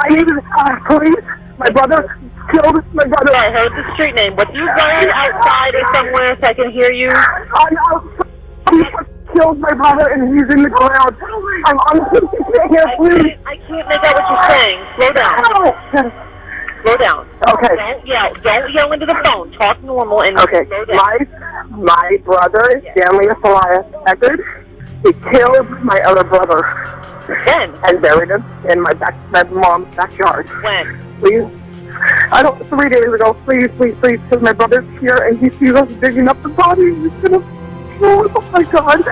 I need police. My brother killed my brother. I heard the street name. What you going outside or somewhere so I can hear you? He killed my brother and he's in the ground. I'm honestly here, please. I can't make out what you're saying. Slow down. Slow down. Okay. Don't yell. Don't yell into the phone. Talk normal and Okay. slow down. My brother, Stanley Elias Eckerd, he killed my other brother. When? And buried him in my mom's backyard. When? Please. 3 days ago. Please, because my brother's here and he sees us digging up the body. He's gonna kill us. Oh my God.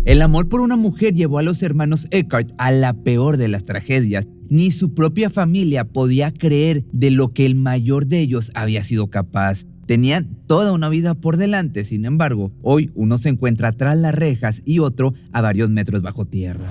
El amor por una mujer llevó a los hermanos Eckerd a la peor de las tragedias. Ni su propia familia podía creer de lo que el mayor de ellos había sido capaz. Tenían toda una vida por delante, sin embargo, hoy uno se encuentra tras las rejas y otro a varios metros bajo tierra.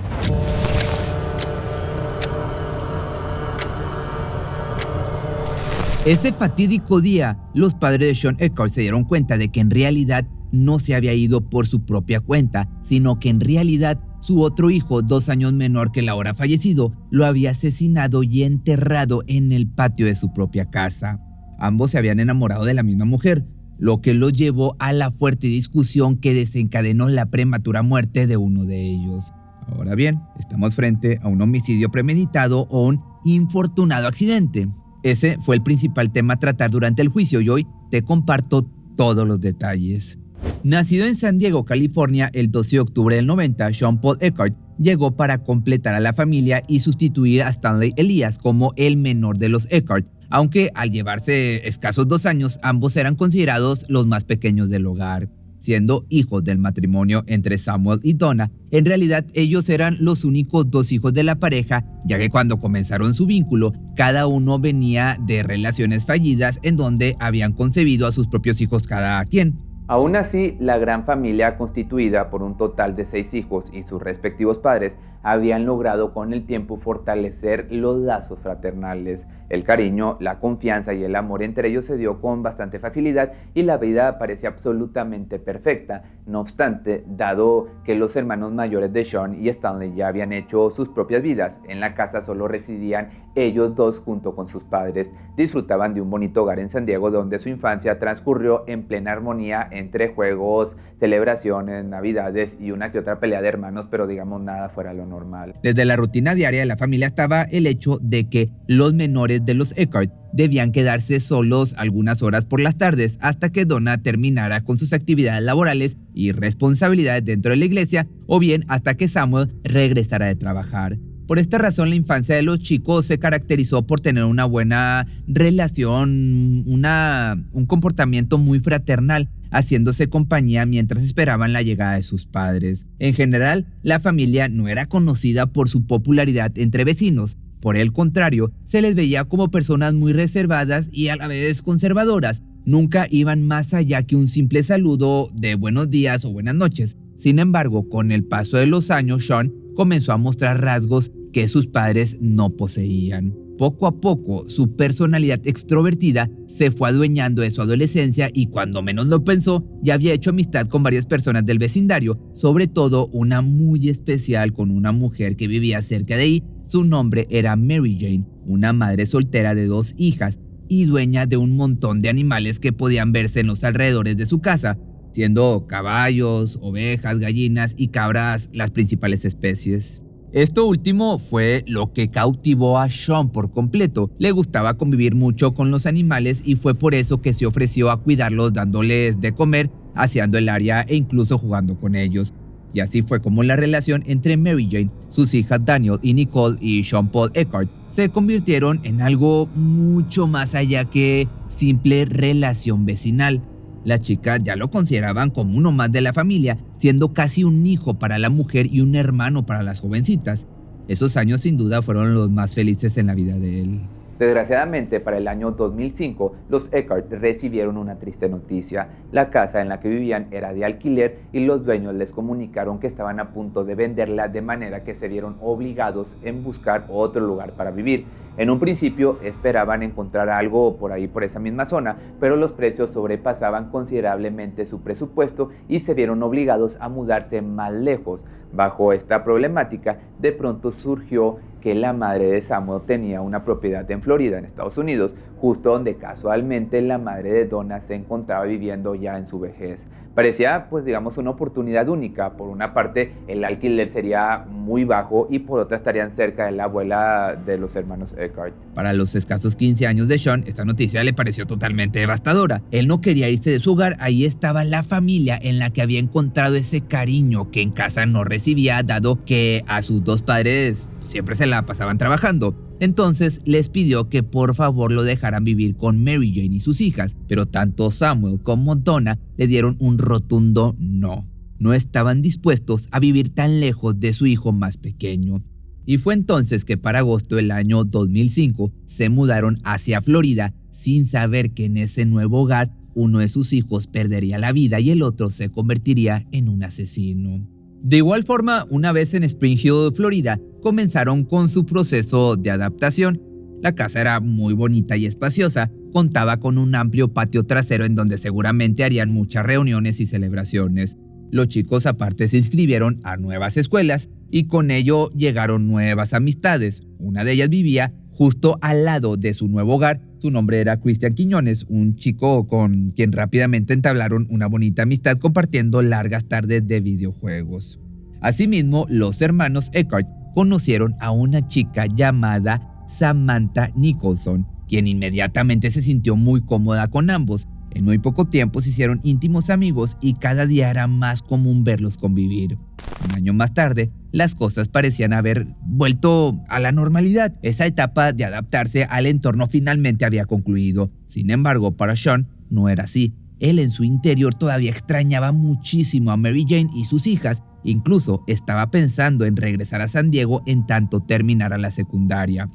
Ese fatídico día, los padres de Sean Eckerd se dieron cuenta de que en realidad no se había ido por su propia cuenta, sino que en realidad su otro hijo, 2 años menor que el ahora fallecido, lo había asesinado y enterrado en el patio de su propia casa. Ambos se habían enamorado de la misma mujer, lo que los llevó a la fuerte discusión que desencadenó la prematura muerte de uno de ellos. Ahora bien, estamos frente a un homicidio premeditado o un infortunado accidente. Ese fue el principal tema a tratar durante el juicio y hoy te comparto todos los detalles. Nacido en San Diego, California, el 12 de octubre del 90, Sean Paul Eckerd llegó para completar a la familia y sustituir a Stanley Elias como el menor de los Eckerd, aunque al llevarse escasos 2 años, ambos eran considerados los más pequeños del hogar. Siendo hijos del matrimonio entre Samuel y Donna, en realidad ellos eran los únicos 2 hijos de la pareja, ya que cuando comenzaron su vínculo, cada uno venía de relaciones fallidas en donde habían concebido a sus propios hijos cada quien. Aún así, la gran familia, constituida por un total de 6 hijos y sus respectivos padres, habían logrado con el tiempo fortalecer los lazos fraternales. El cariño, la confianza y el amor entre ellos se dio con bastante facilidad y la vida parecía absolutamente perfecta. No obstante, dado que los hermanos mayores de Sean y Stanley ya habían hecho sus propias vidas, en la casa solo residían ellos dos junto con sus padres. Disfrutaban de un bonito hogar en San Diego donde su infancia transcurrió en plena armonía entre juegos, celebraciones, navidades y una que otra pelea de hermanos, pero digamos nada fuera lo normal. Desde la rutina diaria de la familia estaba el hecho de que los menores de los Eckerd debían quedarse solos algunas horas por las tardes hasta que Donna terminara con sus actividades laborales y responsabilidades dentro de la iglesia, o bien hasta que Samuel regresara de trabajar. Por esta razón, la infancia de los chicos se caracterizó por tener una buena relación, un comportamiento muy fraternal, haciéndose compañía mientras esperaban la llegada de sus padres. En general, la familia no era conocida por su popularidad entre vecinos. Por el contrario, se les veía como personas muy reservadas y a la vez conservadoras. Nunca iban más allá que un simple saludo de buenos días o buenas noches. Sin embargo, con el paso de los años, Sean comenzó a mostrar rasgos que sus padres no poseían. Poco a poco, su personalidad extrovertida se fue adueñando de su adolescencia y cuando menos lo pensó, ya había hecho amistad con varias personas del vecindario, sobre todo una muy especial con una mujer que vivía cerca de ahí. Su nombre era Mary Jane, una madre soltera de 2 hijas y dueña de un montón de animales que podían verse en los alrededores de su casa, siendo caballos, ovejas, gallinas y cabras las principales especies. Esto último fue lo que cautivó a Sean por completo. Le gustaba convivir mucho con los animales y fue por eso que se ofreció a cuidarlos dándoles de comer, aseando el área e incluso jugando con ellos. Y así fue como la relación entre Mary Jane, sus hijas Daniel y Nicole y Sean Paul Eckerd se convirtieron en algo mucho más allá que simple relación vecinal. Las chicas ya lo consideraban como uno más de la familia, siendo casi un hijo para la mujer y un hermano para las jovencitas. Esos años sin duda fueron los más felices en la vida de él. Desgraciadamente, para el año 2005, los Eckerd recibieron una triste noticia. La casa en la que vivían era de alquiler y los dueños les comunicaron que estaban a punto de venderla, de manera que se vieron obligados en buscar otro lugar para vivir. En un principio esperaban encontrar algo por ahí, por esa misma zona, pero los precios sobrepasaban considerablemente su presupuesto y se vieron obligados a mudarse más lejos. Bajo esta problemática, de pronto surgió que la madre de Samuel tenía una propiedad en Florida, en Estados Unidos, justo donde casualmente la madre de Donna se encontraba viviendo ya en su vejez. Parecía, pues digamos, una oportunidad única. Por una parte, el alquiler sería muy bajo y por otra estarían cerca de la abuela de los hermanos Eckhart. Para los escasos 15 años de Sean, esta noticia le pareció totalmente devastadora. Él no quería irse de su hogar, ahí estaba la familia en la que había encontrado ese cariño que en casa no recibía, dado que a sus dos padres siempre se la pasaban trabajando. Entonces les pidió que por favor lo dejaran vivir con Mary Jane y sus hijas, pero tanto Samuel como Donna le dieron un rotundo no. No estaban dispuestos a vivir tan lejos de su hijo más pequeño. Y fue entonces que para agosto del año 2005 se mudaron hacia Florida sin saber que en ese nuevo hogar uno de sus hijos perdería la vida y el otro se convertiría en un asesino. De igual forma, una vez en Spring Hill, Florida, comenzaron con su proceso de adaptación. La casa era muy bonita y espaciosa, contaba con un amplio patio trasero en donde seguramente harían muchas reuniones y celebraciones. Los chicos aparte se inscribieron a nuevas escuelas y con ello llegaron nuevas amistades. Una de ellas vivía justo al lado de su nuevo hogar. Su nombre era Cristian Quiñones, un chico con quien rápidamente entablaron una bonita amistad compartiendo largas tardes de videojuegos. Asimismo, los hermanos Eckhart conocieron a una chica llamada Samantha Nicholson, quien inmediatamente se sintió muy cómoda con ambos. En muy poco tiempo se hicieron íntimos amigos y cada día era más común verlos convivir. Un año más tarde, las cosas parecían haber vuelto a la normalidad. Esa etapa de adaptarse al entorno finalmente había concluido. Sin embargo, para Sean no era así. Él en su interior todavía extrañaba muchísimo a Mary Jane y sus hijas. Incluso estaba pensando en regresar a San Diego en tanto terminara la secundaria.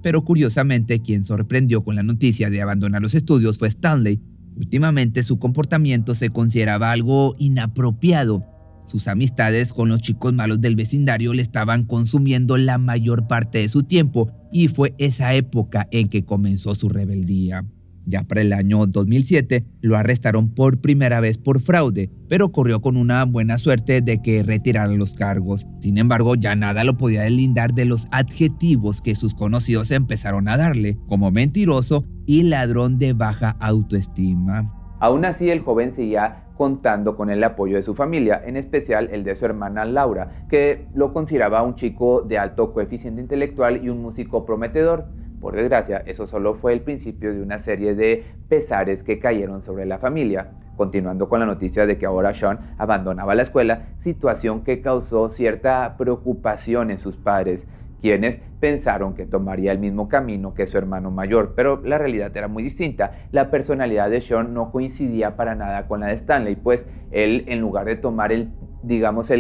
Pero curiosamente, quien sorprendió con la noticia de abandonar los estudios fue Stanley. Últimamente su comportamiento se consideraba algo inapropiado. Sus amistades con los chicos malos del vecindario le estaban consumiendo la mayor parte de su tiempo y fue esa época en que comenzó su rebeldía. Ya para el año 2007 lo arrestaron por primera vez por fraude, pero corrió con una buena suerte de que retirara los cargos. Sin embargo, ya nada lo podía deslindar de los adjetivos que sus conocidos empezaron a darle, como mentiroso y ladrón de baja autoestima. Aún así, el joven seguía contando con el apoyo de su familia, en especial el de su hermana Laura, que lo consideraba un chico de alto coeficiente intelectual y un músico prometedor. Por desgracia, eso solo fue el principio de una serie de pesares que cayeron sobre la familia. Continuando con la noticia de que ahora Sean abandonaba la escuela, situación que causó cierta preocupación en sus padres, quienes pensaron que tomaría el mismo camino que su hermano mayor, pero la realidad era muy distinta. La personalidad de Sean no coincidía para nada con la de Stanley, pues él, en lugar de tomar el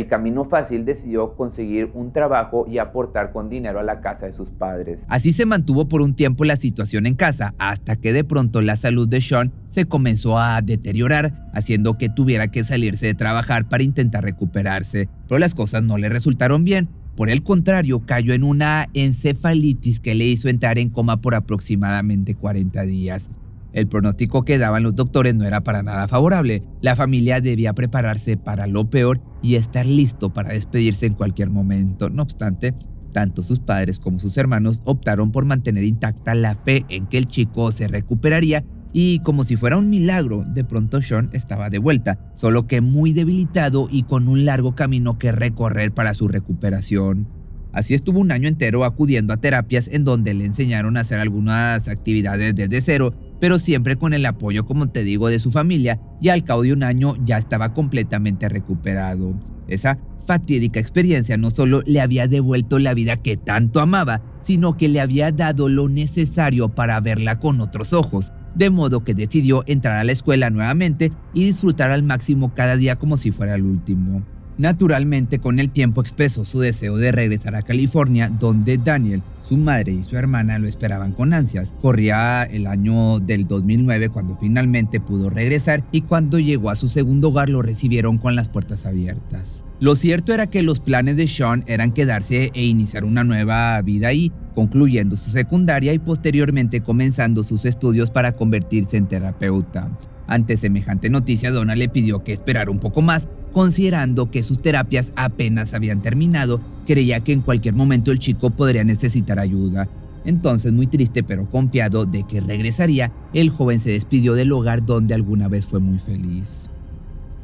camino fácil, decidió conseguir un trabajo y aportar con dinero a la casa de sus padres. Así se mantuvo por un tiempo la situación en casa, hasta que de pronto la salud de Sean se comenzó a deteriorar, haciendo que tuviera que salirse de trabajar para intentar recuperarse. Pero las cosas no le resultaron bien. Por el contrario, cayó en una encefalitis que le hizo entrar en coma por aproximadamente 40 días. El pronóstico que daban los doctores no era para nada favorable. La familia debía prepararse para lo peor y estar listo para despedirse en cualquier momento. No obstante, tanto sus padres como sus hermanos optaron por mantener intacta la fe en que el chico se recuperaría y, como si fuera un milagro, de pronto Sean estaba de vuelta, solo que muy debilitado y con un largo camino que recorrer para su recuperación. Así estuvo un año entero acudiendo a terapias en donde le enseñaron a hacer algunas actividades desde cero, pero siempre con el apoyo, como te digo, de su familia, y al cabo de un año ya estaba completamente recuperado. Esa fatídica experiencia no solo le había devuelto la vida que tanto amaba, sino que le había dado lo necesario para verla con otros ojos, de modo que decidió entrar a la escuela nuevamente y disfrutar al máximo cada día como si fuera el último. Naturalmente, con el tiempo expresó su deseo de regresar a California, donde Daniel, su madre y su hermana lo esperaban con ansias. Corría el año del 2009 cuando finalmente pudo regresar y cuando llegó a su segundo hogar lo recibieron con las puertas abiertas. Lo cierto era que los planes de Sean eran quedarse e iniciar una nueva vida ahí, concluyendo su secundaria y posteriormente comenzando sus estudios para convertirse en terapeuta. Ante semejante noticia, Donna le pidió que esperara un poco más, considerando que sus terapias apenas habían terminado. Creía que en cualquier momento el chico podría necesitar ayuda. Entonces, muy triste pero confiado de que regresaría, el joven se despidió del hogar donde alguna vez fue muy feliz.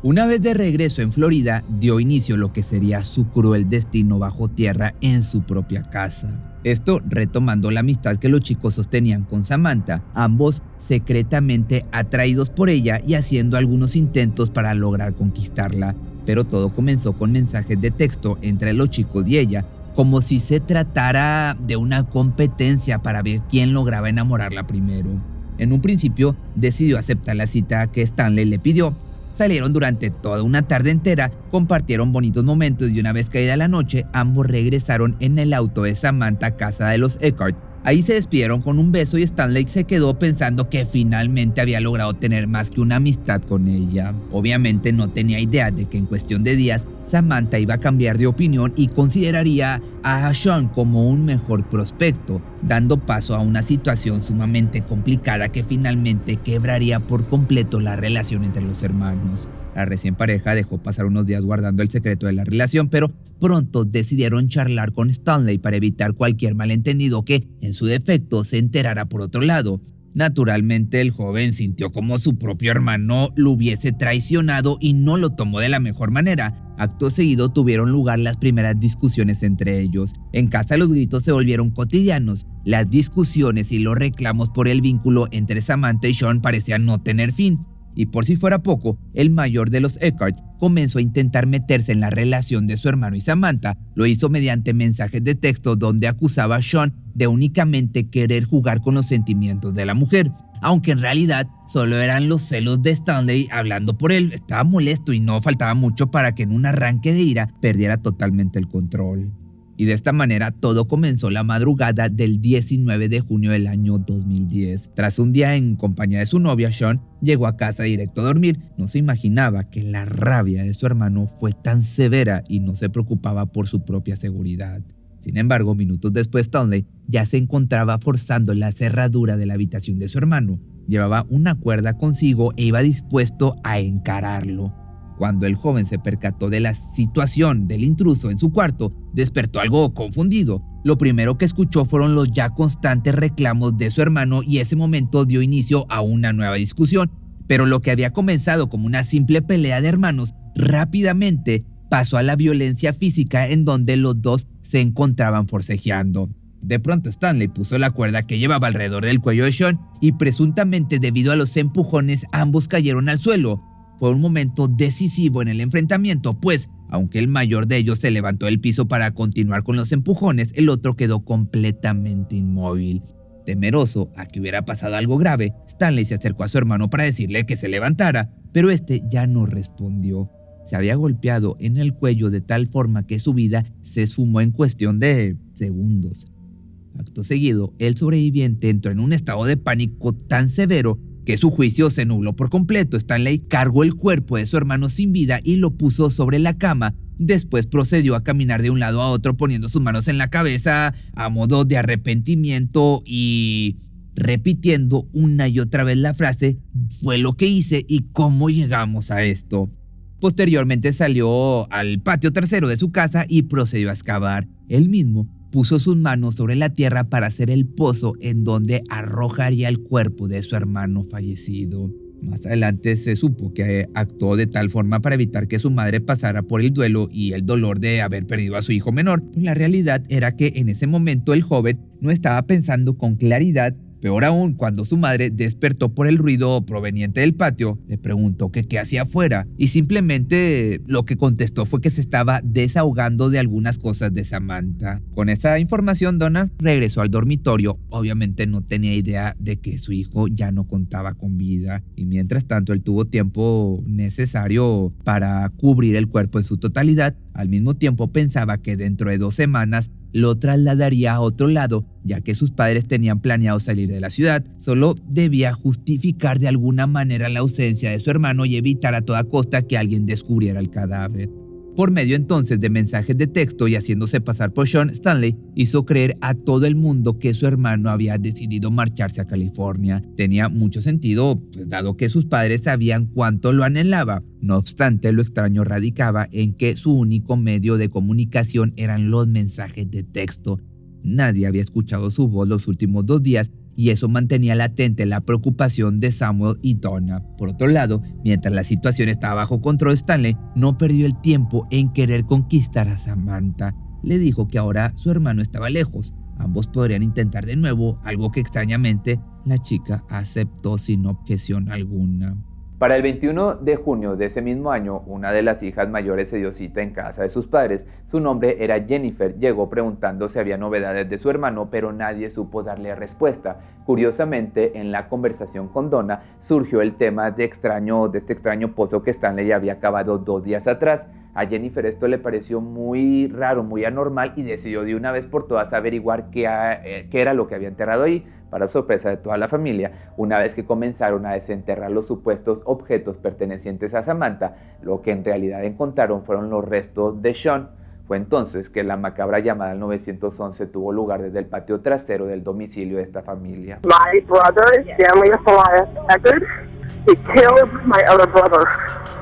Una vez de regreso en Florida, dio inicio a lo que sería su cruel destino bajo tierra en su propia casa. Esto retomando la amistad que los chicos sostenían con Samantha, ambos secretamente atraídos por ella y haciendo algunos intentos para lograr conquistarla. Pero todo comenzó con mensajes de texto entre los chicos y ella, como si se tratara de una competencia para ver quién lograba enamorarla primero. En un principio decidió aceptar la cita que Stanley le pidió. Salieron durante toda una tarde entera, compartieron bonitos momentos y una vez caída la noche, ambos regresaron en el auto de Samantha a casa de los Eckhart. Ahí se despidieron con un beso y Stanley se quedó pensando que finalmente había logrado tener más que una amistad con ella. Obviamente no tenía idea de que en cuestión de días Samantha iba a cambiar de opinión y consideraría a Sean como un mejor prospecto, dando paso a una situación sumamente complicada que finalmente quebraría por completo la relación entre los hermanos. La recién pareja dejó pasar unos días guardando el secreto de la relación, pero pronto decidieron charlar con Stanley para evitar cualquier malentendido que, en su defecto, se enterara por otro lado. Naturalmente, el joven sintió como su propio hermano lo hubiese traicionado y no lo tomó de la mejor manera. Acto seguido tuvieron lugar las primeras discusiones entre ellos. En casa los gritos se volvieron cotidianos. Las discusiones y los reclamos por el vínculo entre Samantha y Sean parecían no tener fin. Y por si fuera poco, el mayor de los Eckhart comenzó a intentar meterse en la relación de su hermano y Samantha. Lo hizo mediante mensajes de texto donde acusaba a Sean de únicamente querer jugar con los sentimientos de la mujer, aunque en realidad solo eran los celos de Stanley hablando por él. Estaba molesto y no faltaba mucho para que en un arranque de ira perdiera totalmente el control. Y de esta manera todo comenzó la madrugada del 19 de junio del año 2010. Tras un día en compañía de su novia, Sean llegó a casa directo a dormir. No se imaginaba que la rabia de su hermano fue tan severa y no se preocupaba por su propia seguridad. Sin embargo, minutos después, Stanley ya se encontraba forzando la cerradura de la habitación de su hermano. Llevaba una cuerda consigo e iba dispuesto a encararlo. Cuando el joven se percató de la situación del intruso en su cuarto, despertó algo confundido. Lo primero que escuchó fueron los ya constantes reclamos de su hermano y ese momento dio inicio a una nueva discusión. Pero lo que había comenzado como una simple pelea de hermanos, rápidamente pasó a la violencia física en donde los dos se encontraban forcejeando. De pronto Stanley puso la cuerda que llevaba alrededor del cuello de Sean y presuntamente debido a los empujones ambos cayeron al suelo. Fue un momento decisivo en el enfrentamiento, pues, aunque el mayor de ellos se levantó del piso para continuar con los empujones, el otro quedó completamente inmóvil. Temeroso a que hubiera pasado algo grave, Stanley se acercó a su hermano para decirle que se levantara, pero este ya no respondió. Se había golpeado en el cuello de tal forma que su vida se esfumó en cuestión de segundos. Acto seguido, el sobreviviente entró en un estado de pánico tan severo que su juicio se nubló por completo. Stanley cargó el cuerpo de su hermano sin vida y lo puso sobre la cama. Después procedió a caminar de un lado a otro poniendo sus manos en la cabeza a modo de arrepentimiento y repitiendo una y otra vez la frase «Fue lo que hice y cómo llegamos a esto». Posteriormente salió al patio trasero de su casa y procedió a excavar. Él mismo puso sus manos sobre la tierra para hacer el pozo en donde arrojaría el cuerpo de su hermano fallecido. Más adelante se supo que actuó de tal forma para evitar que su madre pasara por el duelo y el dolor de haber perdido a su hijo menor. Pues la realidad era que en ese momento el joven no estaba pensando con claridad. Peor aún, cuando su madre despertó por el ruido proveniente del patio, le preguntó que qué hacía afuera y simplemente lo que contestó fue que se estaba desahogando de algunas cosas de Samantha. Con esa información, Donna regresó al dormitorio. Obviamente no tenía idea de que su hijo ya no contaba con vida y mientras tanto él tuvo tiempo necesario para cubrir el cuerpo en su totalidad. Al mismo tiempo pensaba que dentro de 2 semanas lo trasladaría a otro lado, ya que sus padres tenían planeado salir de la ciudad. Solo debía justificar de alguna manera la ausencia de su hermano y evitar a toda costa que alguien descubriera el cadáver. Por medio entonces de mensajes de texto y haciéndose pasar por Sean, Stanley hizo creer a todo el mundo que su hermano había decidido marcharse a California. Tenía mucho sentido, pues, dado que sus padres sabían cuánto lo anhelaba. No obstante, lo extraño radicaba en que su único medio de comunicación eran los mensajes de texto. Nadie había escuchado su voz los últimos 2 días y eso mantenía latente la preocupación de Samuel y Donna. Por otro lado, mientras la situación estaba bajo control, Stanley no perdió el tiempo en querer conquistar a Samantha. Le dijo que ahora su hermano estaba lejos. Ambos podrían intentar de nuevo, algo que extrañamente la chica aceptó sin objeción alguna. Para el 21 de junio de ese mismo año, una de las hijas mayores se dio cita en casa de sus padres. Su nombre era Jennifer. Llegó preguntando si había novedades de su hermano, pero nadie supo darle respuesta. Curiosamente, en la conversación con Donna surgió el tema de este extraño pozo que Stanley había cavado 2 días atrás. A Jennifer esto le pareció muy raro, muy anormal, y decidió de una vez por todas averiguar qué era lo que había enterrado ahí. Para sorpresa de toda la familia, una vez que comenzaron a desenterrar los supuestos objetos pertenecientes a Samantha, lo que en realidad encontraron fueron los restos de Sean. Fue entonces que la macabra llamada al 911 tuvo lugar desde el patio trasero del domicilio de esta familia. My brother, Stanley Elias Eckert, he killed my other brother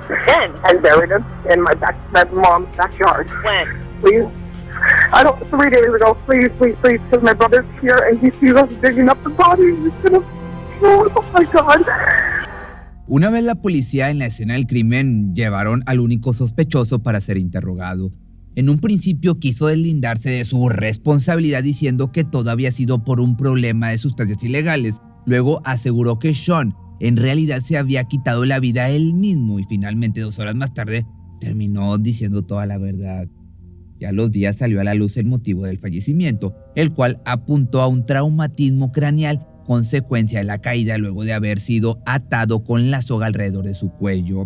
When? and buried him in my mom's backyard. When? Please. 3 days ago, please, because my brother's here and he sees us digging up the body. He's gonna kill us. Oh my God. Una vez la policía en la escena del crimen, llevaron al único sospechoso para ser interrogado. En un principio quiso deslindarse de su responsabilidad diciendo que todo había sido por un problema de sustancias ilegales. Luego aseguró que Sean en realidad se había quitado la vida él mismo y finalmente 2 horas más tarde terminó diciendo toda la verdad. Ya a los días salió a la luz el motivo del fallecimiento, el cual apuntó a un traumatismo craneal consecuencia de la caída luego de haber sido atado con la soga alrededor de su cuello.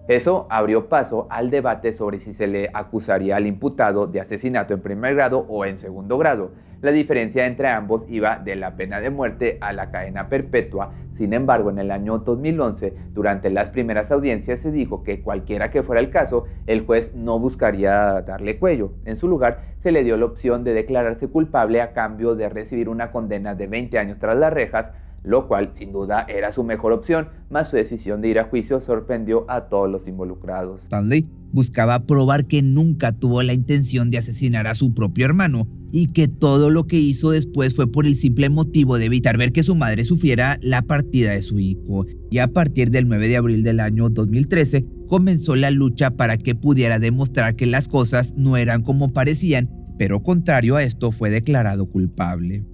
Eso abrió paso al debate sobre si se le acusaría al imputado de asesinato en primer grado o en segundo grado. La diferencia entre ambos iba de la pena de muerte a la cadena perpetua. Sin embargo, en el año 2011, durante las primeras audiencias se dijo que cualquiera que fuera el caso, el juez no buscaría darle cuello. En su lugar, se le dio la opción de declararse culpable a cambio de recibir una condena de 20 años tras las rejas, lo cual sin duda era su mejor opción, mas su decisión de ir a juicio sorprendió a todos los involucrados. Stanley buscaba probar que nunca tuvo la intención de asesinar a su propio hermano y que todo lo que hizo después fue por el simple motivo de evitar ver que su madre sufriera la partida de su hijo. Y a partir del 9 de abril del año 2013 comenzó la lucha para que pudiera demostrar que las cosas no eran como parecían, pero contrario a esto fue declarado culpable.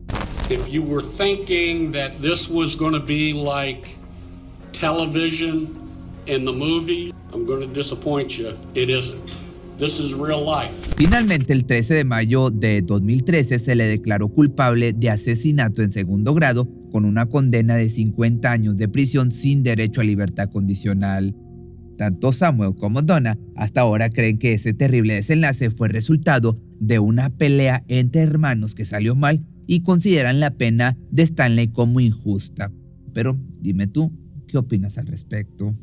If you were thinking that this was going to be like television and the movie, I'm going to disappoint you. It isn't. This is real life. Finalmente, el 13 de mayo de 2013 se le declaró culpable de asesinato en segundo grado con una condena de 50 años de prisión sin derecho a libertad condicional. Tanto Samuel como Donna hasta ahora creen que ese terrible desenlace fue resultado de una pelea entre hermanos que salió mal y consideran la pena de Stanley como injusta. Pero dime tú, ¿qué opinas al respecto?